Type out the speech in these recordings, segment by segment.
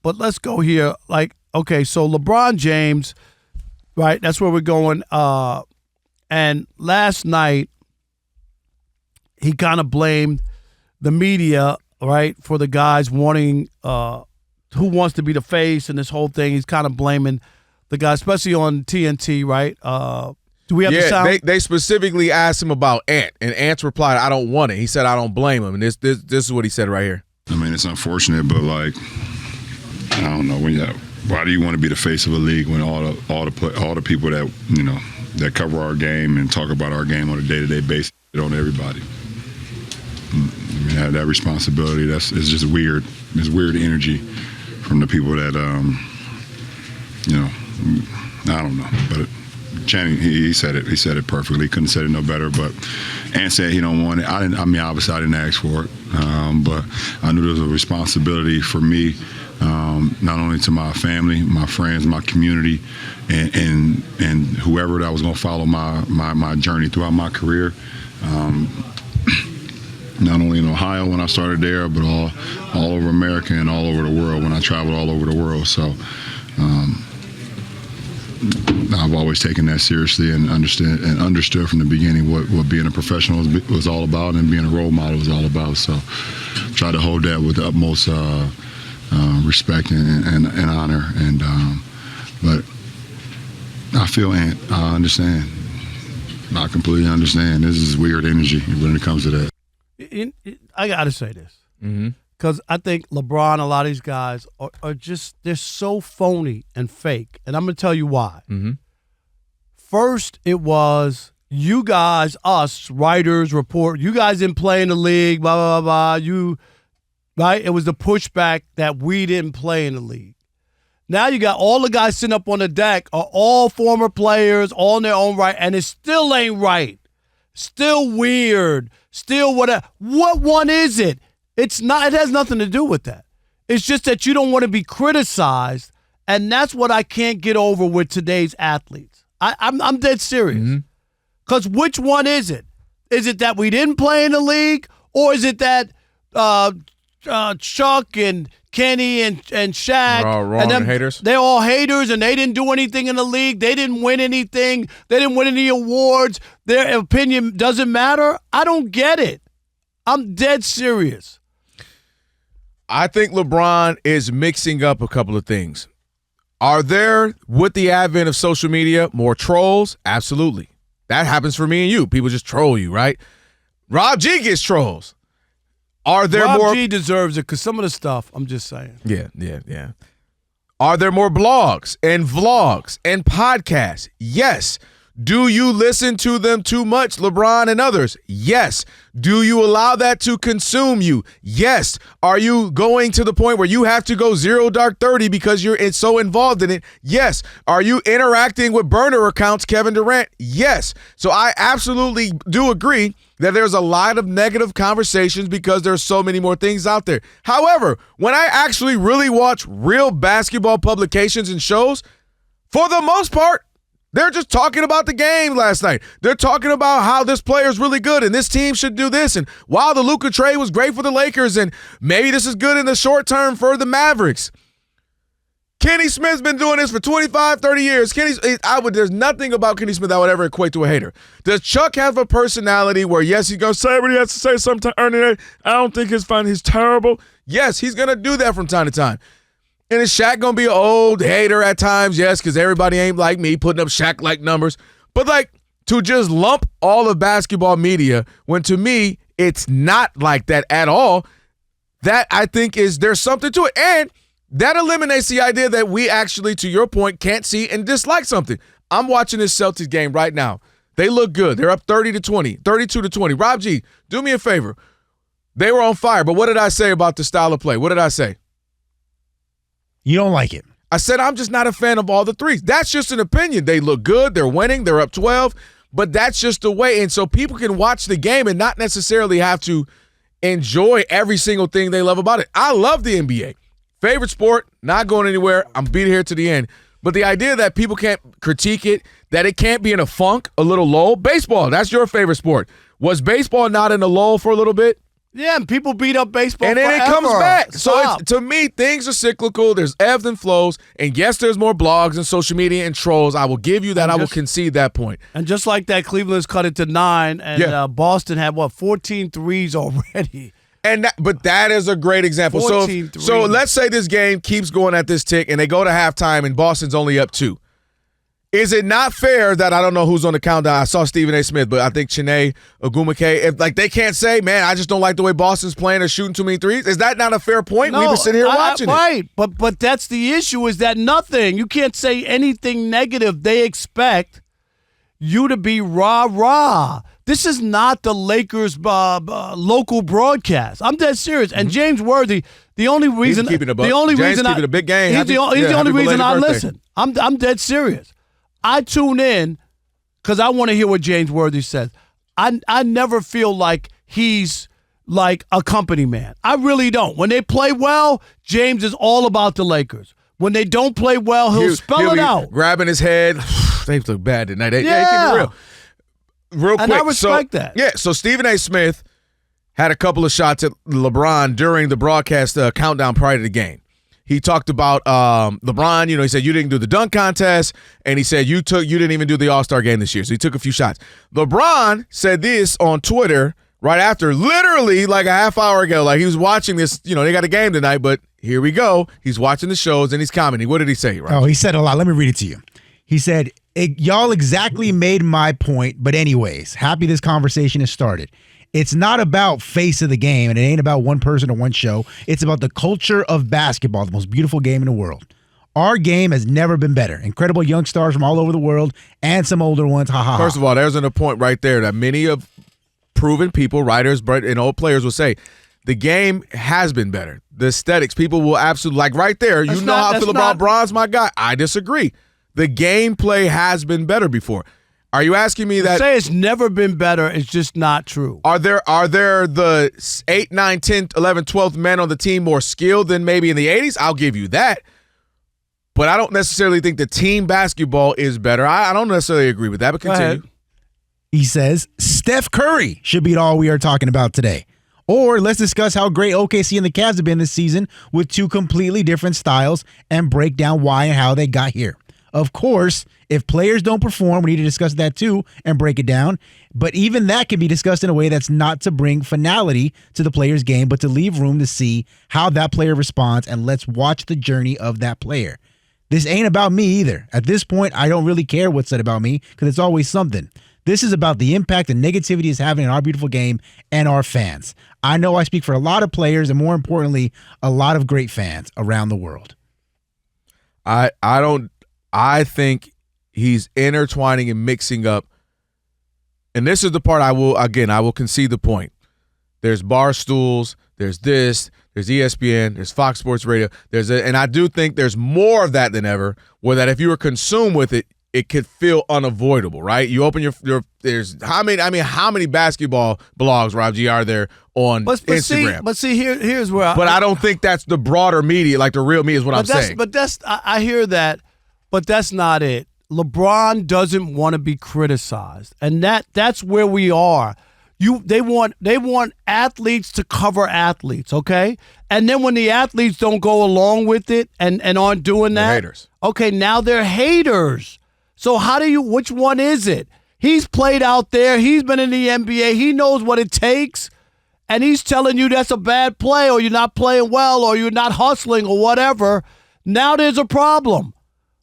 but let's go here. Like, okay, so LeBron James, right? That's where we're going. And last night, he kind of blamed the media, right, for the guys wanting who wants to be the face and this whole thing. He's kind of blaming the guys, especially on TNT, right? Do we have the sound? They specifically asked him about Ant, and Ant's replied, "I don't want it." He said, "I don't blame him." And this is what he said right here. I mean, it's unfortunate, but like, I don't know. Why do you want to be the face of a league when all the people that that cover our game and talk about our game on a day-to-day basis on everybody? I mean, that responsibility. It's just weird. It's weird energy from the people that I don't know, but. Channing, he said it. He said it perfectly. He couldn't have said it no better. But Ant said he don't want it. Obviously I didn't ask for it, but I knew there was a responsibility for me, not only to my family, my friends, my community, and whoever that was going to follow my journey throughout my career. Not only in Ohio when I started there, but all over America and all over the world when I traveled all over the world. So. I've always taken that seriously and understood from the beginning what being a professional was all about and being a role model was all about. So try to hold that with the utmost respect and honor. And but I feel Ant. I understand. I completely understand. This is weird energy when it comes to that. I got to say this. Mm-hmm. Because I think LeBron, a lot of these guys are just, they're so phony and fake. And I'm going to tell you why. Mm-hmm. First, it was you guys, us, writers, report, you guys didn't play in the league, blah, blah, blah, right? It was the pushback that we didn't play in the league. Now you got all the guys sitting up on the deck are all former players, all in their own right, and it still ain't right. Still weird. Still whatever. What one is it? It's not. It has nothing to do with that. It's just that you don't want to be criticized, and that's what I can't get over with today's athletes. I'm dead serious. Because which one is it? Is it that we didn't play in the league, or is it that Chuck and Kenny and Shaq are all wrong and haters? They're all haters, and they didn't do anything in the league. They didn't win anything. They didn't win any awards. Their opinion doesn't matter. I don't get it. I'm dead serious. I think LeBron is mixing up a couple of things. Are there, with the advent of social media, more trolls? Absolutely. That happens for me and you. People just troll you, right? Rob G gets trolls. Are there more? Rob G deserves it because some of the stuff, I'm just saying. Yeah. Are there more blogs and vlogs and podcasts? Yes. Do you listen to them too much, LeBron and others? Yes. Do you allow that to consume you? Yes. Are you going to the point where you have to go 0 dark 30 because you're so involved in it? Yes. Are you interacting with burner accounts, Kevin Durant? Yes. So I absolutely do agree that there's a lot of negative conversations because there's so many more things out there. However, when I actually really watch real basketball publications and shows, for the most part, they're just talking about the game last night. They're talking about how this player is really good and this team should do this. And while the Luka trade was great for the Lakers and maybe this is good in the short term for the Mavericks. Kenny Smith's been doing this for 25, 30 years. There's nothing about Kenny Smith that would ever equate to a hater. Does Chuck have a personality where, yes, he's going to say what he has to say sometime early day? I don't think he's terrible. Yes, he's going to do that from time to time. And is Shaq going to be an old hater at times? Yes, because everybody ain't like me putting up Shaq-like numbers. But, to just lump all of basketball media when, to me, it's not like that at all, that I think there's something to it. And that eliminates the idea that we actually, to your point, can't see and dislike something. I'm watching this Celtics game right now. They look good. They're up 30-20, 32-20. Rob G, do me a favor. They were on fire, but what did I say about the style of play? What did I say? You don't like it. I said I'm just not a fan of all the threes. That's just an opinion. They look good. They're winning. They're up 12. But that's just the way. And so people can watch the game and not necessarily have to enjoy every single thing they love about it. I love the NBA. Favorite sport, not going anywhere. I'm being here to the end. But the idea that people can't critique it, that it can't be in a funk, a little lull. Baseball, that's your favorite sport. Was baseball not in a lull for a little bit? Yeah, and people beat up baseball and then forever. it comes back. So Stop. to me, things are cyclical. There's ebbs and flows. And yes, there's more blogs and social media and trolls. I will give you that. I will concede that point. And just like that, Cleveland's cut it to 9, and Boston had, 14 threes already. But that is a great example. So let's say this game keeps going at this tick, and they go to halftime, and Boston's only up 2. Is it not fair that I don't know who's on the countdown? I saw Stephen A. Smith, but I think Chiney Ogumake. If they can't say, man, I just don't like the way Boston's playing or shooting too many threes. Is that not a fair point? No, We've been sitting here watching it. Right, but that's the issue is that nothing. You can't say anything negative. They expect you to be rah-rah. This is not the Lakers local broadcast. I'm dead serious. And James Worthy, the only reason James keeping a big game. He's the only reason I listen. I'm dead serious. I tune in because I want to hear what James Worthy says. I never feel like he's like a company man. I really don't. When they play well, James is all about the Lakers. When they don't play well, he'll spell it out. Grabbing his head. They look bad tonight. Keep it real. Real quick. And I respect that. Yeah, so Stephen A. Smith had a couple of shots at LeBron during the broadcast countdown prior to the game. He talked about LeBron. He said you didn't do the dunk contest, and he said you didn't even do the All-Star game this year. So he took a few shots. LeBron said this on Twitter right after, literally like a half hour ago. Like he was watching this. They got a game tonight, but here we go. He's watching the shows and he's commenting. What did he say? Right? Oh, he said a lot. Let me read it to you. He said, y'all exactly made my point, but anyways, happy this conversation has started. It's not about face of the game, and it ain't about one person or one show. It's about the culture of basketball, the most beautiful game in the world. Our game has never been better. Incredible young stars from all over the world and some older ones. Ha, ha, ha. First of all, there's a point right there that many of proven people, writers, and old players will say, the game has been better. The aesthetics, people will absolutely, like right there, how I feel about Bron's my guy. I disagree. The gameplay has been better before. Are you asking me that? Say it's never been better. It's just not true. Are there the 8, 9, 10, 11, 12th men on the team more skilled than maybe in the 80s? I'll give you that. But I don't necessarily think the team basketball is better. I don't necessarily agree with that, but continue. He says, Steph Curry should be all we are talking about today. Or let's discuss how great OKC and the Cavs have been this season with 2 completely different styles and break down why and how they got here. Of course, if players don't perform, we need to discuss that too and break it down. But even that can be discussed in a way that's not to bring finality to the player's game, but to leave room to see how that player responds, and let's watch the journey of that player. This ain't about me either. At this point, I don't really care what's said about me because it's always something. This is about the impact and negativity is having in our beautiful game and our fans. I know I speak for a lot of players and, more importantly, a lot of great fans around the world. I think he's intertwining and mixing up. And this is the part I will concede the point. There's Barstools, there's this, there's ESPN, there's Fox Sports Radio, and I do think there's more of that than ever, where that if you were consumed with it, it could feel unavoidable, right? You open there's how many basketball blogs, Rob G, are there on Instagram? Here's where I don't think that's the broader media, like the real media is what I'm saying. But I hear that. But that's not it. LeBron doesn't want to be criticized, and that's where we are. They want athletes to cover athletes, okay? And then when the athletes don't go along with it and aren't doing that, they're haters. Okay, now they're haters. So which one is it? He's played out there. He's been in the NBA. He knows what it takes, and he's telling you that's a bad play, or you're not playing well, or you're not hustling, or whatever. Now there's a problem.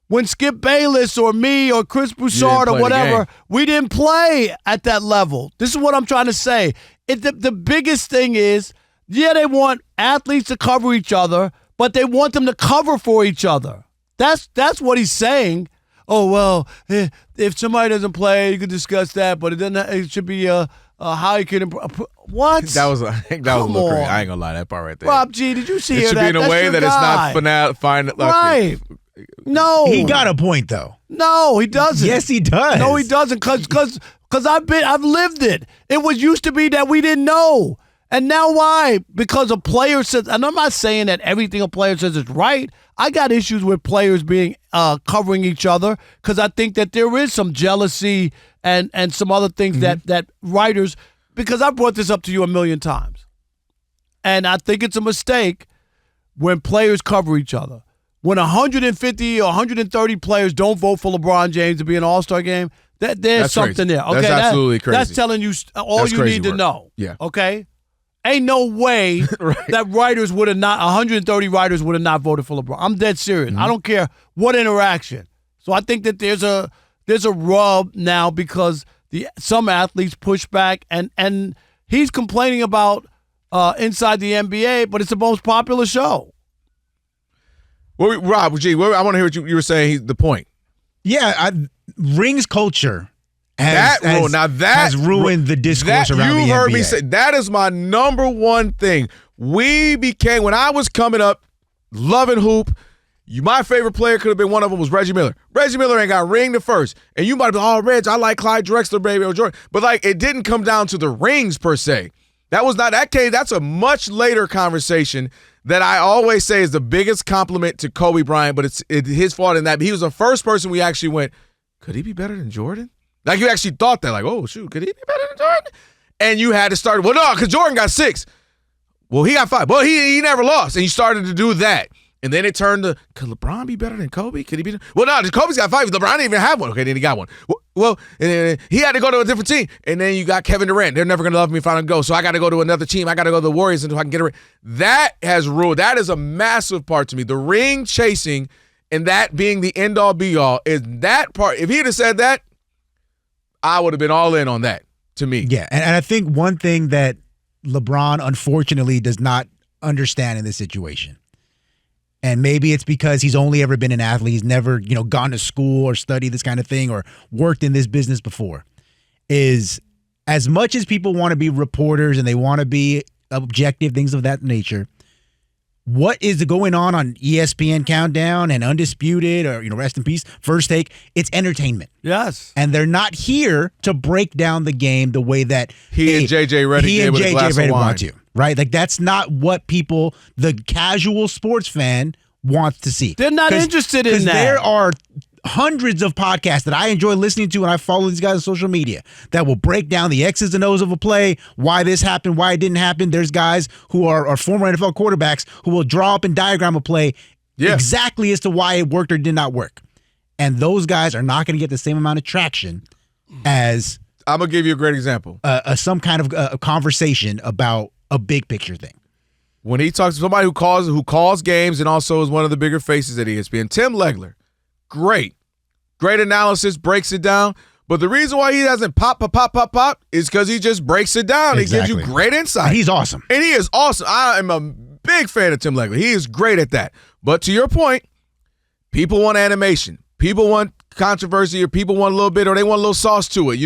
When Skip Bayless or me or Chris Broussard or whatever, we didn't play at that level. This is what I'm trying to say. The biggest thing is, they want athletes to cover each other, but they want them to cover for each other. That's what he's saying. Oh, well, if somebody doesn't play, you can discuss that, but it should be how you can improve. What? That was a little crazy. I ain't gonna lie, that part right there. Rob G, did you see that? It should be in a way that it's not final. Right. No. He got a point, though. No, he doesn't. Yes, he does. No, he doesn't, because I've lived it. It used to be that we didn't know. And now why? Because a player says, and I'm not saying that everything a player says is right. I got issues with players being covering each other because I think that there is some jealousy and some other things that writers, because I brought this up to you a million times. And I think it's a mistake when players cover each other. When 150 or 130 players don't vote for LeBron James to be an All-Star game, there's that's something crazy. there. Okay, that's absolutely crazy. That's telling you all you need to know. Yeah. Okay? Ain't no way that writers would have not, 130 writers would have not voted for LeBron. I'm dead serious. Mm-hmm. I don't care what interaction. So I think that there's a rub now because some athletes push back, and he's complaining about inside the NBA, but it's the most popular show. Well, Rob, I want to hear what you were saying. The point. Yeah, rings culture has ruined the discourse around the NBA. You heard me say that is my number one thing. When I was coming up, loving hoop. My favorite player could have been one of them was Reggie Miller. Reggie Miller ain't got ring the first. And you might be, Reg, I like Clyde Drexler, baby, or Jordan. But, it didn't come down to the rings per se. That was not that case. That's a much later conversation that I always say is the biggest compliment to Kobe Bryant, but it's his fault in that he was the first person we actually went, could he be better than Jordan? You actually thought that, oh, shoot, could he be better than Jordan? And you had to start, well, no, because Jordan got 6. Well, he got 5. Well, he never lost. And you started to do that. And then it turned to, could LeBron be better than Kobe? Could he be? Well, no, Kobe's got 5. LeBron didn't even have one. Okay, then he got one. Well, and he had to go to a different team. And then you got Kevin Durant. They're never going to love me if I don't go. So I got to go to another team. I got to go to the Warriors until I can get a ring. That has ruled. That is a massive part to me. The ring chasing and that being the end-all, be-all is that part. If he'd have said that, I would have been all in on that, to me. Yeah, and I think one thing that LeBron, unfortunately, does not understand in this situation, and maybe it's because he's only ever been an athlete. He's never, gone to school or studied this kind of thing or worked in this business before, is as much as people want to be reporters and they want to be objective, things of that nature, what is going on ESPN Countdown and Undisputed or, Rest in Peace, First Take, it's entertainment. Yes. And they're not here to break down the game the way that he and JJ Redick want to. Right? That's not what people, the casual sports fan, wants to see. They're not interested in that. Because there are hundreds of podcasts that I enjoy listening to, and I follow these guys on social media that will break down the X's and O's of a play, why this happened, why it didn't happen. There's guys who are former NFL quarterbacks who will draw up and diagram a play exactly as to why it worked or did not work. And those guys are not going to get the same amount of traction as I'm going to give you a great example. Some kind of a conversation about a big picture thing. When he talks to somebody who calls games and also is one of the bigger faces at ESPN, Tim Legler, great analysis, breaks it down. But the reason why he doesn't pop is because he just breaks it down. Exactly. He gives you great insight. And he's awesome. And he is awesome. I am a big fan of Tim Legler. He is great at that. But to your point, people want animation. People want controversy, or people want a little bit, or they want a little sauce to it.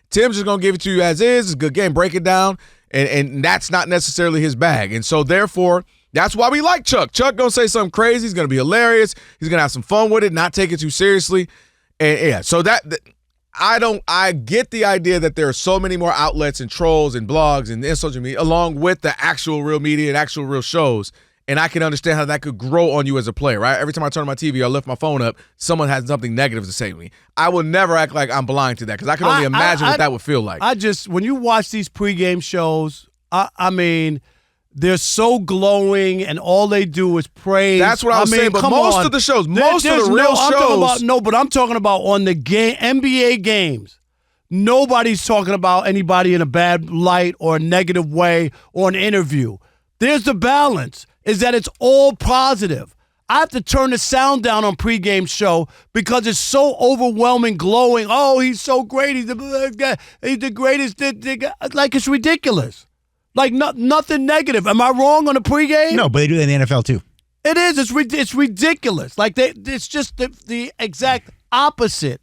Tim's just going to give it to you as is. It's a good game. Break it down. And that's not necessarily his bag. And so, therefore, that's why we like Chuck. Chuck going to say something crazy. He's going to be hilarious. He's going to have some fun with it, not take it too seriously. And, yeah, so I get the idea that there are so many more outlets and trolls and blogs and social media along with the actual real media and actual real shows. And I can understand how that could grow on you as a player, right? Every time I turn on my TV or lift my phone up, someone has something negative to say to me. I will never act like I'm blind to that because I can only imagine what that would feel like. When you watch these pregame shows, I mean, they're so glowing and all they do is praise. That's what I was saying, but most of the shows, most of the real shows. But I'm talking about on the NBA games. Nobody's talking about anybody in a bad light or a negative way or an interview. There's the balance. Is that it's all positive. I have to turn the sound down on pregame show because it's so overwhelming, glowing. Oh, he's so great. He's the greatest. Like, it's ridiculous. Like, nothing negative. Am I wrong on the pregame? No, but they do that in the NFL too. It is. It's ridiculous. Like, it's just the exact opposite.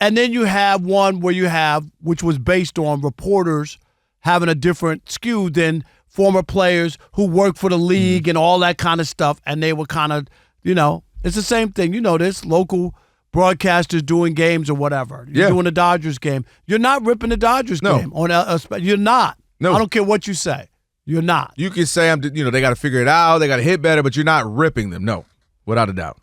And then you have one which was based on reporters having a different skew than former players who work for the league and all that kind of stuff, and they were kind of, it's the same thing. This local broadcasters doing games or whatever. You're doing the Dodgers game. You're not ripping the Dodgers game. You're not. No. I don't care what you say. You're not. You can say, they got to figure it out. They got to hit better, but you're not ripping them. No, without a doubt.